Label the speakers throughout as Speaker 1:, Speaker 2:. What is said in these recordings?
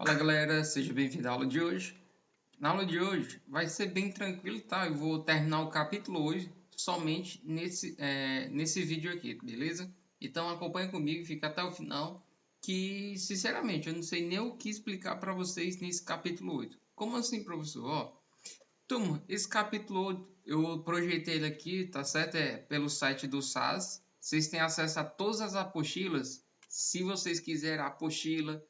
Speaker 1: Fala galera, seja bem-vindo à aula de hoje. Na aula de hoje vai ser bem tranquilo, tá? Eu vou terminar o capítulo hoje somente nesse vídeo aqui, beleza? Então acompanha comigo e fica até o final, que sinceramente eu não sei nem o que explicar para vocês nesse capítulo 8. Como assim, professor? Ó, turma, esse capítulo 8 eu projetei ele aqui, tá certo? É pelo site do SAS. Vocês têm acesso a todas as apostilas. Se vocês quiserem a apostila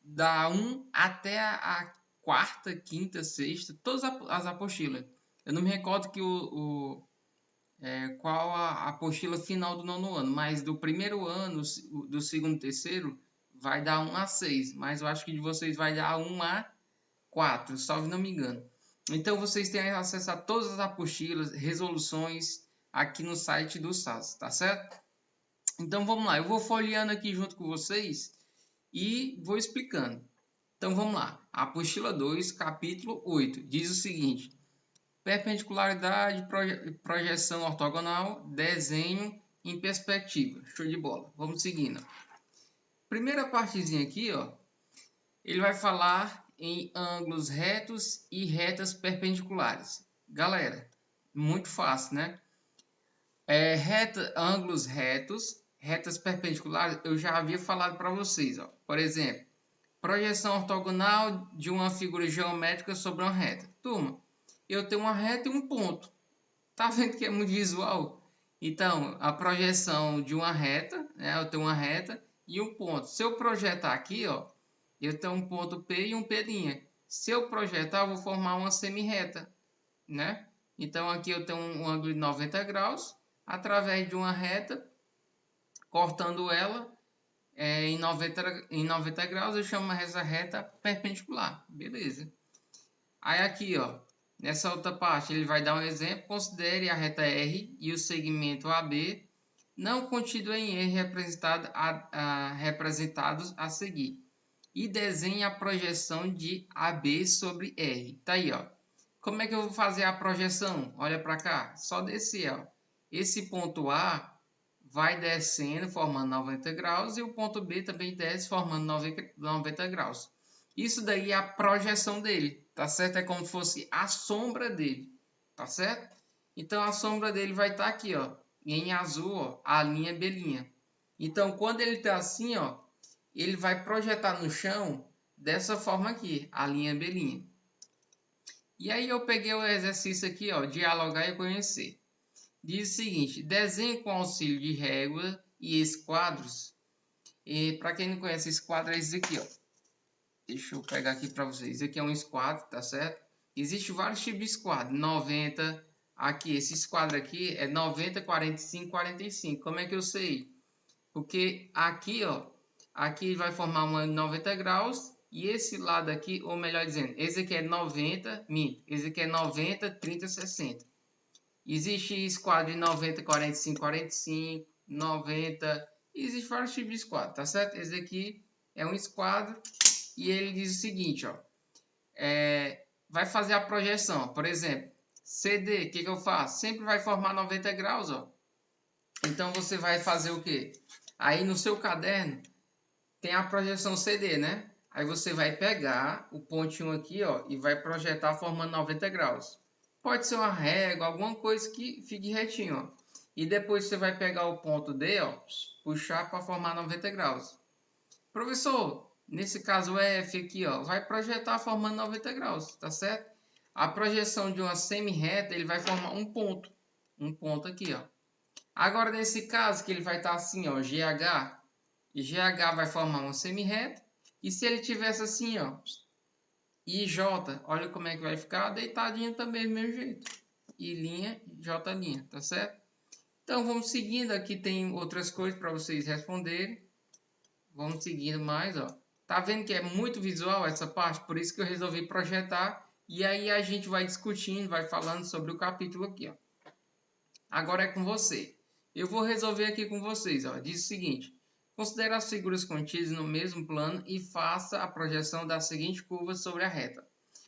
Speaker 1: da 1 até a quarta, quinta, sexta, todas as apostilas. Eu não me recordo qual a apostila final do nono ano, mas do primeiro ano, do segundo, terceiro, vai dar 1 a 6, mas eu acho que de vocês vai dar 1 a 4, salvo não me engano. Então vocês têm acesso a todas as apostilas, resoluções aqui no site do SAS, tá certo? Então vamos lá, eu vou folheando aqui junto com vocês e vou explicando. Então vamos lá. Apostila 2, capítulo 8, diz o seguinte: perpendicularidade, projeção ortogonal, desenho em perspectiva. Show de bola. Vamos seguindo. Primeira partezinha aqui, ó, ele vai falar em ângulos retos e retas perpendiculares. Galera, muito fácil, né? Ângulos retos, retas perpendiculares, eu já havia falado para vocês, ó. Por exemplo, projeção ortogonal de uma figura geométrica sobre uma reta. Turma, eu tenho uma reta e um ponto. Tá vendo que é muito visual? Então, a projeção de uma reta, né? Eu tenho uma reta e um ponto. Se eu projetar aqui, ó, eu tenho um ponto P e um P'. Se eu projetar, eu vou formar uma semi-reta, né? Então, aqui eu tenho um ângulo de 90 graus através de uma reta, cortando ela em 90 graus, eu chamo essa reta perpendicular. Beleza. Aí aqui, ó, nessa outra parte, ele vai dar um exemplo. Considere a reta R e o segmento AB não contido em R representados a seguir. E desenhe a projeção de AB sobre R. Tá aí, ó. Como é que eu vou fazer a projeção? Olha para cá. Só descer, ó. Esse ponto A vai descendo, formando 90 graus, e o ponto B também desce, formando 90 graus. Isso daí é a projeção dele, tá certo? É como se fosse a sombra dele, tá certo? Então, a sombra dele vai estar aqui, ó, em azul, ó, a linha B'. Então, quando ele está assim, ó, ele vai projetar no chão dessa forma aqui, a linha B'. E aí eu peguei o exercício aqui, ó, dialogar e conhecer. Diz o seguinte: desenhe com auxílio de régua e esquadros. E para quem não conhece, esquadro é esse aqui, ó. Deixa eu pegar aqui para vocês. Esse aqui é um esquadro, tá certo? Existem vários tipos de esquadro. 90, aqui, esse esquadro aqui é 90, 45, 45. Como é que eu sei? Porque aqui, ó, aqui vai formar uma 90 graus. E esse lado aqui, ou melhor dizendo, esse aqui é 90, esse aqui é 90, 30, 60. Existe esquadro de 90, 45, 45, 90. Existe vários tipos de esquadro, tá certo? Esse aqui é um esquadro e ele diz o seguinte, ó. Vai fazer a projeção, por exemplo, CD, o que eu faço? Sempre vai formar 90 graus, ó. Então você vai fazer o quê? Aí no seu caderno tem a projeção CD, né? Aí você vai pegar o pontinho aqui, ó, e vai projetar formando 90 graus. Pode ser uma régua, alguma coisa que fique retinho, ó. E depois você vai pegar o ponto D, ó, puxar para formar 90 graus. Professor, nesse caso F aqui, ó, vai projetar formando 90 graus, tá certo? A projeção de uma semi-reta, ele vai formar um ponto aqui, ó. Agora nesse caso que ele vai estar assim, ó, GH, e GH vai formar uma semi-reta, e se ele tivesse assim, ó, IJ, olha como é que vai ficar, deitadinho também do mesmo jeito. I linha, J linha, tá certo? Então vamos seguindo, aqui tem outras coisas para vocês responderem. Vamos seguindo mais, ó. Tá vendo que é muito visual essa parte? Por isso que eu resolvi projetar. E aí a gente vai discutindo, vai falando sobre o capítulo aqui, ó. Agora é com você. Eu vou resolver aqui com vocês, ó. Diz o seguinte: considere as figuras contidas no mesmo plano e faça a projeção da seguinte curva sobre a reta.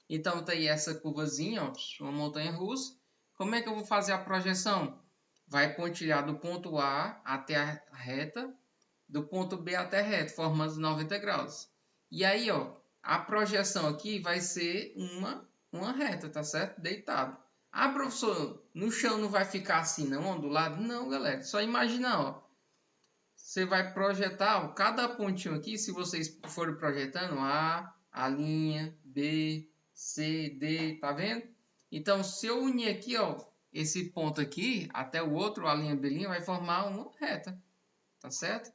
Speaker 1: Então tá aí essa curvazinha, ó, uma montanha russa. Como é que eu vou fazer a projeção? Vai pontilhar do ponto A até a reta, do ponto B até a reta, formando 90 graus. E aí, ó, a projeção aqui vai ser uma reta, tá certo? Deitado. Ah, professor, no chão não vai ficar assim não, ondulado? Não, galera, só imaginar, ó. Você vai projetar, ó, cada pontinho aqui, se vocês forem projetando, a linha, B, C, D, tá vendo? Então, se eu unir aqui, ó, esse ponto aqui, até o outro, a linha B', vai formar uma reta, tá certo?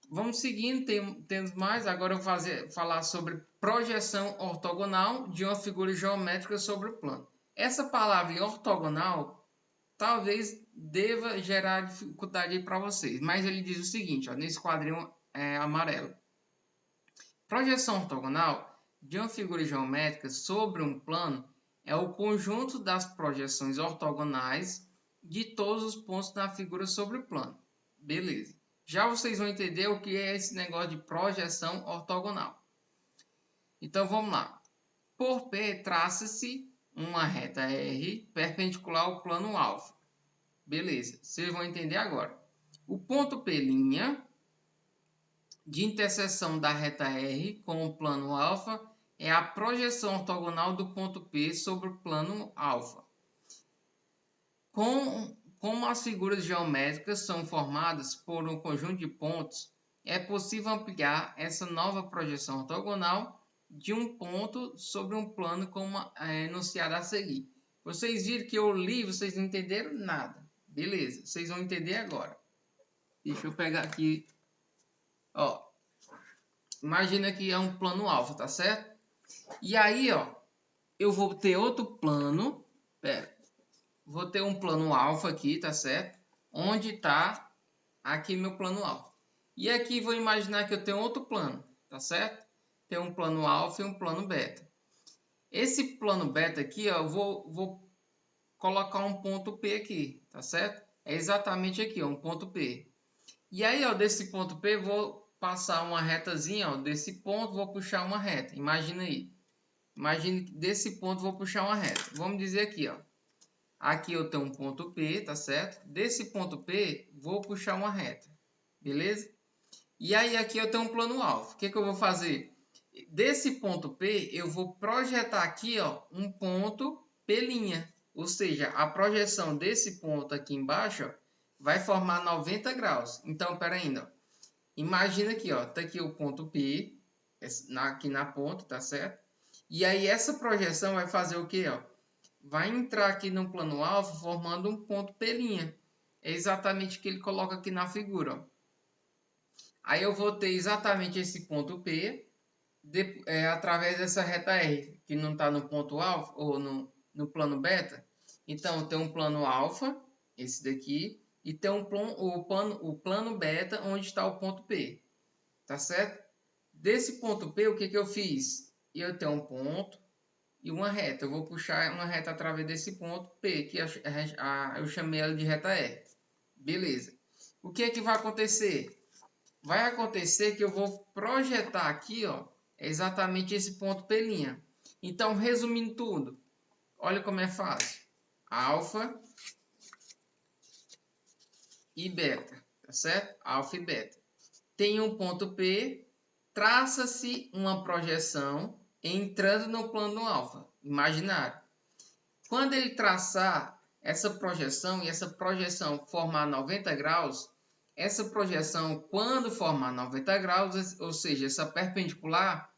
Speaker 1: Vamos seguindo, temos mais. Agora eu vou falar sobre projeção ortogonal de uma figura geométrica sobre o plano. Essa palavra ortogonal talvez deva gerar dificuldade para vocês, mas ele diz o seguinte, ó, nesse quadrinho amarelo. Projeção ortogonal de uma figura geométrica sobre um plano é o conjunto das projeções ortogonais de todos os pontos da figura sobre o plano. Beleza. Já vocês vão entender o que é esse negócio de projeção ortogonal. Então vamos lá. Por P, traça-se uma reta R perpendicular ao plano alfa. Beleza, vocês vão entender agora. O ponto P' de interseção da reta R com o plano alfa é a projeção ortogonal do ponto P sobre o plano alfa. Como as figuras geométricas são formadas por um conjunto de pontos, é possível ampliar essa nova projeção ortogonal de um ponto sobre um plano como enunciado a seguir. Vocês viram que eu li, vocês não entenderam nada. Beleza, vocês vão entender agora. Deixa eu pegar aqui. Ó, imagina que é um plano alfa, tá certo? E aí, ó, eu vou ter outro plano. Vou ter um plano alfa aqui, tá certo? Onde está aqui meu plano alfa. E aqui vou imaginar que eu tenho outro plano, tá certo? Tem um plano alfa e um plano beta. Esse plano beta aqui, ó, eu vou colocar um ponto P aqui, tá certo? É exatamente aqui, ó, um ponto P. E aí, ó, desse ponto P, vou passar uma retazinha, ó, desse ponto, vou puxar uma reta. Imagina aí. Imagine que desse ponto vou puxar uma reta. Vamos dizer aqui, ó. Aqui eu tenho um ponto P, tá certo? Desse ponto P, vou puxar uma reta. Beleza? E aí aqui eu tenho um plano alfa. O que eu vou fazer? Desse ponto P, eu vou projetar aqui, ó, um ponto P'. Ou seja, a projeção desse ponto aqui embaixo, ó, vai formar 90 graus. Então, pera ainda. Imagina aqui, ó, tá aqui o ponto P, aqui na ponta, tá certo? E aí essa projeção vai fazer o quê, ó? Vai entrar aqui no plano alfa formando um ponto P'. É exatamente o que ele coloca aqui na figura, ó. Aí eu vou ter exatamente esse ponto P através dessa reta R, que não está no ponto alfa ou no plano beta. Então, tem um plano alfa, esse daqui, e tem o plano beta, onde está o ponto P. Tá certo? Desse ponto P, o que eu fiz? Eu tenho um ponto e uma reta. Eu vou puxar uma reta através desse ponto P, que eu chamei ela de reta R. Beleza. O que vai acontecer? Vai acontecer que eu vou projetar aqui, ó, exatamente esse ponto P'. Então, resumindo tudo, olha como é fácil. Alfa e beta, tá certo? Alfa e beta. Tem um ponto P, traça-se uma projeção entrando no plano alfa, imaginário. Quando ele traçar essa projeção e essa projeção formar 90 graus, essa projeção, quando formar 90 graus, ou seja, essa perpendicular,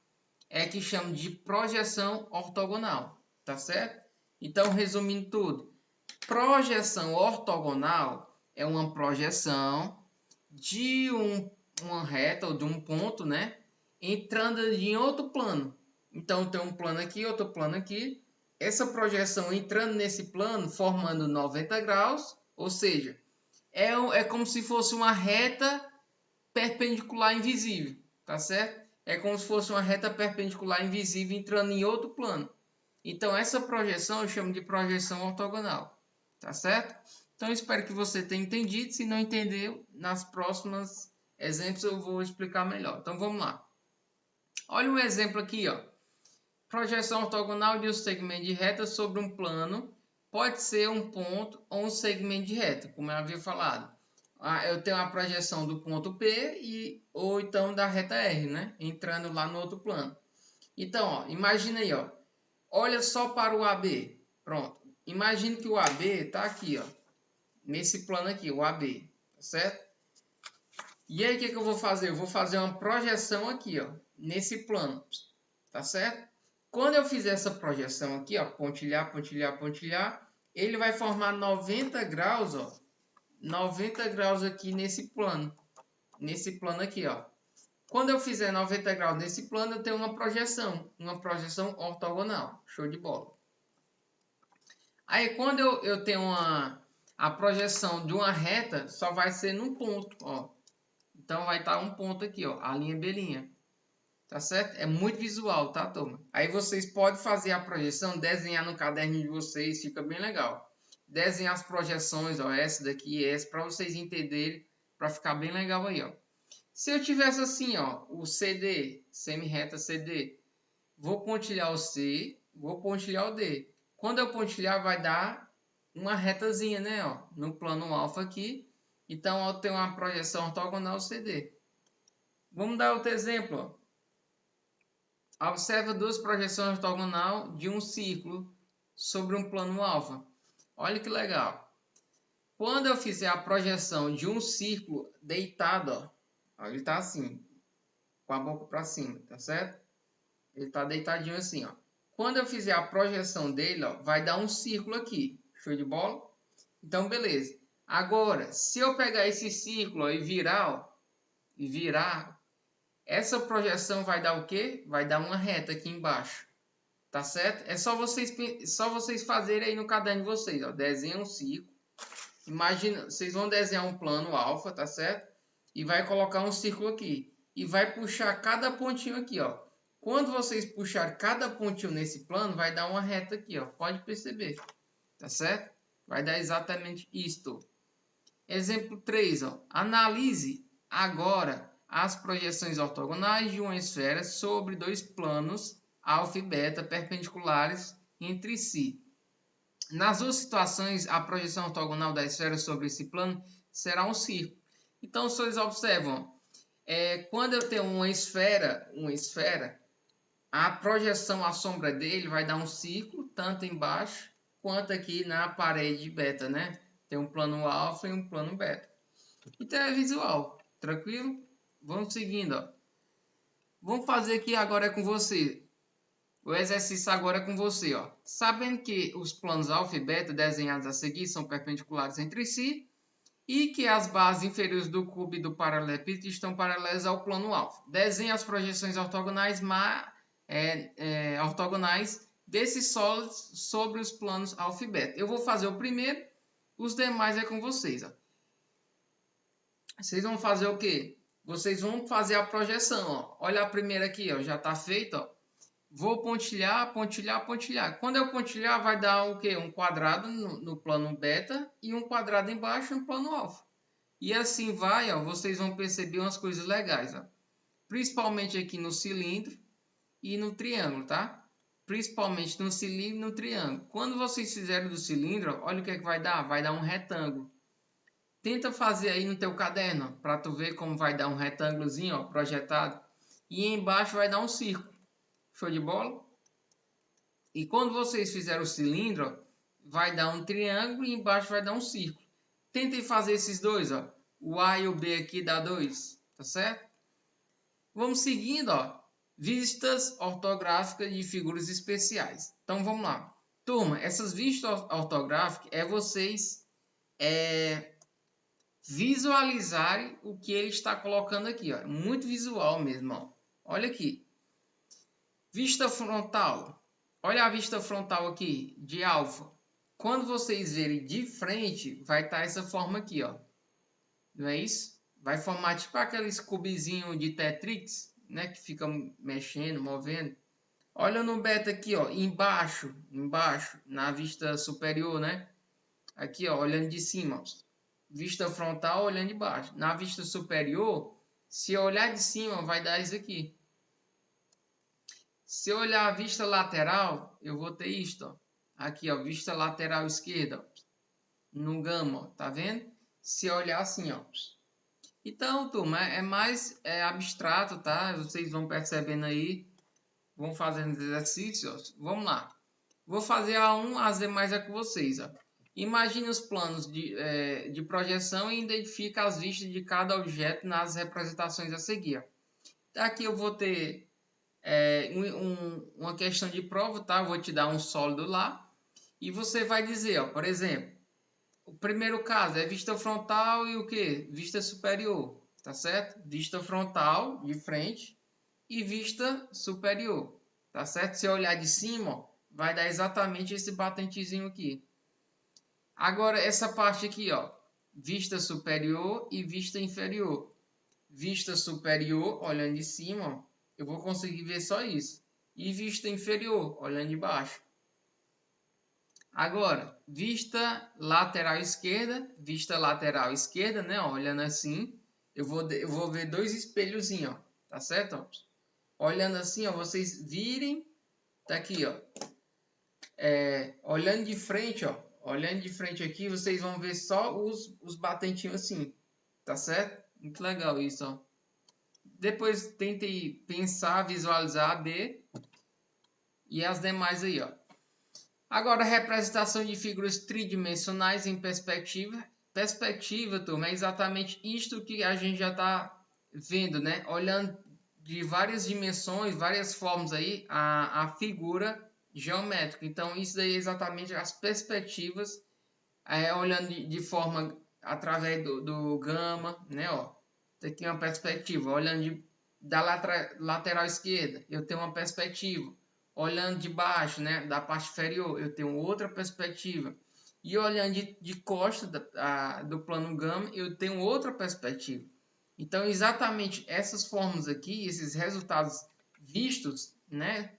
Speaker 1: é que chama de projeção ortogonal, tá certo? Então, resumindo tudo, projeção ortogonal é uma projeção de uma reta ou de um ponto, né, entrando em outro plano. Então, tem um plano aqui, outro plano aqui. Essa projeção entrando nesse plano, formando 90 graus, ou seja, é como se fosse uma reta perpendicular invisível, tá certo? É como se fosse uma reta perpendicular invisível entrando em outro plano. Então, essa projeção eu chamo de projeção ortogonal, tá certo? Então, espero que você tenha entendido. Se não entendeu, nas próximas exemplos eu vou explicar melhor. Então, vamos lá. Olha um exemplo aqui, ó. Projeção ortogonal de um segmento de reta sobre um plano pode ser um ponto ou um segmento de reta, como eu havia falado. eu tenho a projeção do ponto P ou então da reta R, né? Entrando lá no outro plano. Então, ó, imagina aí, ó. Olha só para o AB. Pronto. Imagine que o AB está aqui, ó. Nesse plano aqui, o AB. Tá certo? E aí, o que eu vou fazer? Eu vou fazer uma projeção aqui, ó. Nesse plano. Tá certo? Quando eu fizer essa projeção aqui, ó. Pontilhar, pontilhar, pontilhar. Ele vai formar 90 graus, ó. 90 graus aqui nesse plano. Nesse plano aqui, ó. Quando eu fizer 90 graus nesse plano, eu tenho uma projeção ortogonal. Show de bola. Aí, quando eu tenho a projeção de uma reta, só vai ser num ponto, ó. Então, vai estar um ponto aqui, ó, a linha B'. Tá certo? É muito visual, tá, turma? Aí, vocês podem fazer a projeção, desenhar no caderno de vocês, fica bem legal. Desenhar as projeções, ó, essa daqui e essa, para vocês entenderem, para ficar bem legal aí, ó. Se eu tivesse assim, ó, o CD, semi-reta CD, vou pontilhar o C, vou pontilhar o D. Quando eu pontilhar, vai dar uma retazinha, né, ó, no plano alfa aqui. Então, eu tenho uma projeção ortogonal CD. Vamos dar outro exemplo, ó. Observa duas projeções ortogonal de um círculo sobre um plano alfa. Olha que legal. Quando eu fizer a projeção de um círculo deitado, ó, ele está assim, com a boca para cima, tá certo? Ele está deitadinho assim, ó. Quando eu fizer a projeção dele, ó, vai dar um círculo aqui. Show de bola? Então, beleza. Agora, se eu pegar esse círculo, ó, e virar, essa projeção vai dar o quê? Vai dar uma reta aqui embaixo. Tá certo? É só vocês fazerem aí no caderno de vocês, ó. Desenha um círculo. Imagina, vocês vão desenhar um plano alfa, tá certo? E vai colocar um círculo aqui. E vai puxar cada pontinho aqui, ó. Quando vocês puxar cada pontinho nesse plano, vai dar uma reta aqui, ó. Pode perceber, tá certo? Vai dar exatamente isto. Exemplo 3, ó. Analise agora as projeções ortogonais de uma esfera sobre dois planos alfa e beta perpendiculares entre si. Nas duas situações, a projeção ortogonal da esfera sobre esse plano será um círculo. Então, vocês observam, quando eu tenho uma esfera, a projeção, a sombra dele vai dar um círculo, tanto embaixo quanto aqui na parede beta, né? Tem um plano alfa e um plano beta. Então é visual, tranquilo? Vamos seguindo, ó. Vamos fazer aqui agora com você. O exercício agora é com você, ó. Sabendo que os planos alfa e beta desenhados a seguir são perpendiculares entre si e que as bases inferiores do cubo e do paralelepípedo estão paralelas ao plano alfa. Desenhe as projeções ortogonais, ortogonais desses sólidos sobre os planos alfa e beta. Eu vou fazer o primeiro, os demais é com vocês, ó. Vocês vão fazer o quê? Vocês vão fazer a projeção, ó. Olha a primeira aqui, ó, já está feita, ó. Vou pontilhar, pontilhar, pontilhar. Quando eu pontilhar, vai dar o quê? Um quadrado no plano beta e um quadrado embaixo no plano alfa. E assim vai, ó, vocês vão perceber umas coisas legais, ó. Principalmente aqui no cilindro e no triângulo, tá? Principalmente no cilindro e no triângulo. Quando vocês fizerem do cilindro, ó, olha o que é que vai dar. Vai dar um retângulo. Tenta fazer aí no teu caderno, para tu ver como vai dar um retângulozinho, ó, projetado. E embaixo vai dar um círculo. Show de bola? E quando vocês fizerem o cilindro, ó, vai dar um triângulo e embaixo vai dar um círculo. Tentem fazer esses dois, ó. O A e o B aqui dá 2, tá certo? Vamos seguindo, ó. Vistas ortográficas de figuras especiais. Então, vamos lá. Turma, essas vistas ortográficas é vocês visualizarem o que ele está colocando aqui, ó. Muito visual mesmo, ó. Olha aqui. Vista frontal. Olha a vista frontal aqui, de alfa. Quando vocês verem de frente, vai estar essa forma aqui, ó. Não é isso? Vai formar tipo aqueles cubezinhos de Tetris, né? Que fica mexendo, movendo. Olha no beta aqui, ó. Embaixo, na vista superior, né? Aqui, ó, olhando de cima, ó. Vista frontal, olhando de baixo. Na vista superior, se eu olhar de cima, vai dar isso aqui. Se eu olhar a vista lateral, eu vou ter isto, ó. Aqui, ó, vista lateral esquerda, ó, no gama, ó, tá vendo? se olhar assim, ó. Então, turma, é mais abstrato, tá? Vocês vão percebendo aí, vão fazendo os exercícios, ó. Vamos lá. Vou fazer a 1, as demais é com vocês, ó. Imagine os planos de projeção e identifique as vistas de cada objeto nas representações a seguir, ó. Aqui eu vou ter uma questão de prova, tá? Eu vou te dar um sólido lá e você vai dizer, ó, por exemplo, o primeiro caso é vista frontal e o que? Vista superior, tá certo? Vista frontal de frente e vista superior, tá certo? Se eu olhar de cima, ó, vai dar exatamente esse batentezinho aqui. Agora essa parte aqui, ó, vista superior e vista inferior. Vista superior, olhando de cima, ó, eu vou conseguir ver só isso. E vista inferior, olhando de baixo. Agora, vista lateral esquerda, né? Ó, olhando assim, eu vou ver dois espelhozinhos, ó, tá certo? Ó? Olhando assim, ó, vocês virem, tá aqui, ó. Olhando de frente, ó, olhando de frente aqui, vocês vão ver só os batentinhos assim, tá certo? Muito legal isso, ó. Depois tente pensar, visualizar a B e as demais aí, ó. Agora, representação de figuras tridimensionais em perspectiva. Perspectiva, turma, é exatamente isto que a gente já está vendo, né? Olhando de várias dimensões, várias formas aí, a figura geométrica. Então, isso daí é exatamente as perspectivas, olhando de forma através do gama, né? Ó, aqui é uma perspectiva, olhando da lateral esquerda, eu tenho uma perspectiva. Olhando de baixo, né, da parte inferior, eu tenho outra perspectiva. E olhando de costas do plano gama, eu tenho outra perspectiva. Então, exatamente essas formas aqui, esses resultados vistos, né,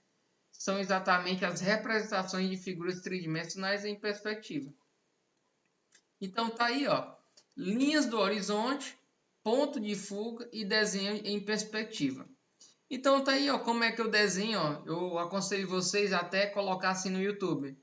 Speaker 1: são exatamente as representações de figuras tridimensionais em perspectiva. Então, tá aí, ó, linhas do horizonte, ponto de fuga e desenho em perspectiva. Então tá aí, ó, como é que eu desenho, ó, eu aconselho vocês até colocar assim no YouTube,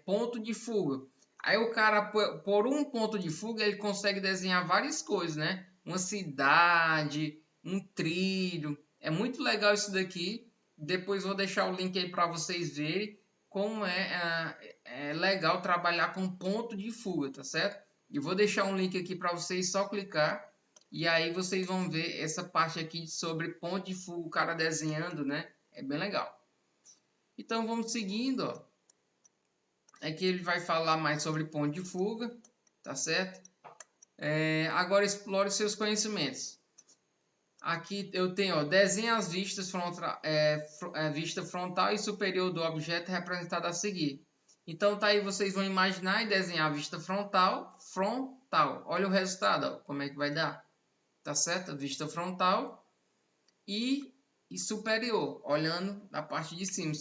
Speaker 1: ponto de fuga. Aí o cara, por um ponto de fuga, ele consegue desenhar várias coisas, né? Uma cidade, um trilho. É muito legal isso daqui. Depois vou deixar o link aí para vocês verem como é legal trabalhar com ponto de fuga, tá certo? E vou deixar um link aqui para vocês só clicar. E aí vocês vão ver essa parte aqui sobre ponto de fuga, o cara desenhando, né? É bem legal. Então vamos seguindo, ó. Aqui ele vai falar mais sobre ponto de fuga, tá certo? Agora explore seus conhecimentos. Aqui eu tenho, ó, desenha as vistas vista frontal e superior do objeto representado a seguir. Então tá aí, vocês vão imaginar e desenhar a vista frontal. Olha o resultado, ó, como é que vai dar. Tá certo? Vista frontal e superior, olhando na parte de cima.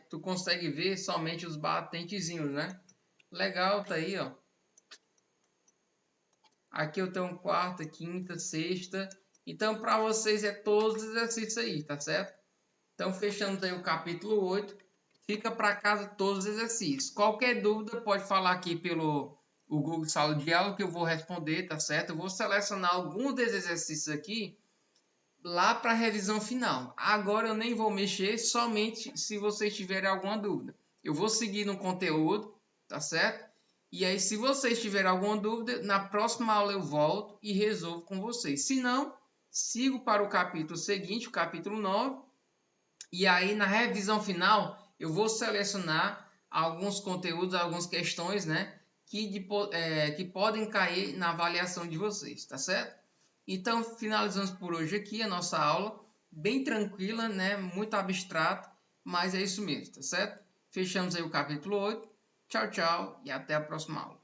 Speaker 1: Tu consegue ver somente os batentezinhos, né? Legal, tá aí, ó. Aqui eu tenho quarta, quinta, sexta. Então, para vocês é todos os exercícios aí, tá certo? Então, fechamos aí o capítulo 8. Fica para casa todos os exercícios. Qualquer dúvida pode falar aqui pelo o Google Sala de Aula que eu vou responder, tá certo? Eu vou selecionar alguns desses exercícios aqui lá para a revisão final. Agora eu nem vou mexer, somente se vocês tiverem alguma dúvida. Eu vou seguir no conteúdo, tá certo? E aí, se vocês tiverem alguma dúvida, na próxima aula eu volto e resolvo com vocês. Se não, sigo para o capítulo seguinte, o capítulo 9. E aí, na revisão final, eu vou selecionar alguns conteúdos, algumas questões, né? Que podem cair na avaliação de vocês, tá certo? Então, finalizamos por hoje aqui a nossa aula, bem tranquila, né? Muito abstrato, mas é isso mesmo, tá certo? Fechamos aí o capítulo 8. Tchau, tchau e até a próxima aula.